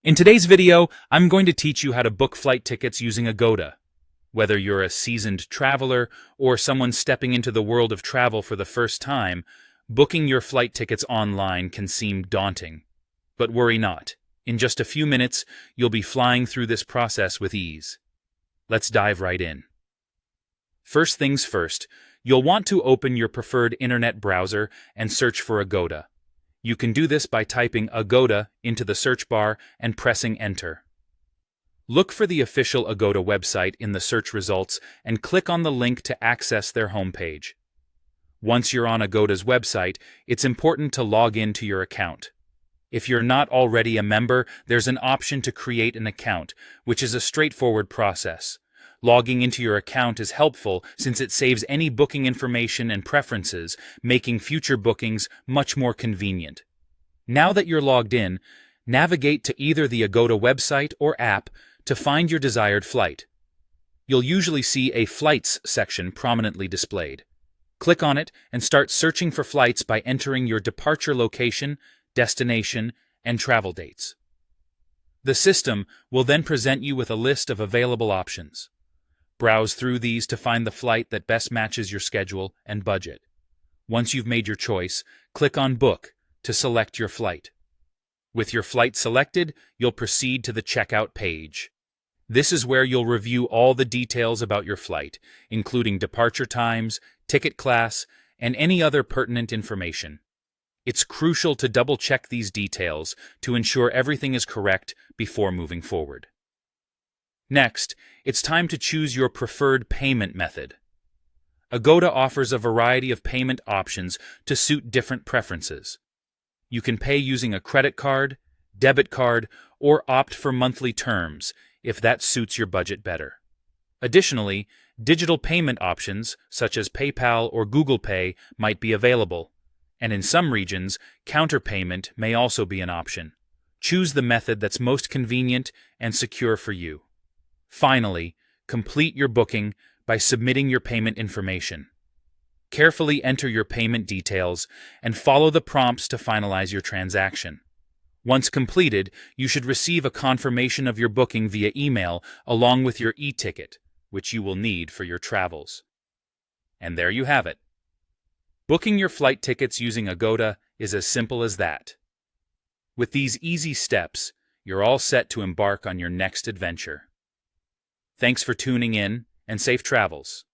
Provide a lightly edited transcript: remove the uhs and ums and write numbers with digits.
In today's video, I'm going to teach you how to book flight tickets using Agoda. Whether you're a seasoned traveler or someone stepping into the world of travel for the first time, booking your flight tickets online can seem daunting. But worry not. In just a few minutes, you'll be flying through this process with ease. Let's dive right in. First things first, you'll want to open your preferred internet browser and search for Agoda. You can do this by typing Agoda into the search bar and pressing Enter. Look for the official Agoda website in the search results and click on the link to access their homepage. Once you're on Agoda's website, it's important to log in to your account. If you're not already a member, there's an option to create an account, which is a straightforward process. Logging into your account is helpful since it saves any booking information and preferences, making future bookings much more convenient. Now that you're logged in, navigate to either the Agoda website or app to find your desired flight. You'll usually see a Flights section prominently displayed. Click on it and start searching for flights by entering your departure location, destination, and travel dates. The system will then present you with a list of available options. Browse through these to find the flight that best matches your schedule and budget. Once you've made your choice, click on Book to select your flight. With your flight selected, you'll proceed to the checkout page. This is where you'll review all the details about your flight, including departure times, ticket class, and any other pertinent information. It's crucial to double-check these details to ensure everything is correct before moving forward. Next, it's time to choose your preferred payment method. Agoda offers a variety of payment options to suit different preferences. You can pay using a credit card, debit card, or opt for monthly terms if that suits your budget better. Additionally, digital payment options such as PayPal or Google Pay might be available, and in some regions, counterpayment may also be an option. Choose the method that's most convenient and secure for you. Finally, complete your booking by submitting your payment information. Carefully enter your payment details and follow the prompts to finalize your transaction. Once completed, you should receive a confirmation of your booking via email along with your e-ticket, which you will need for your travels. And there you have it. Booking your flight tickets using Agoda is as simple as that. With these easy steps, you're all set to embark on your next adventure. Thanks for tuning in, and safe travels.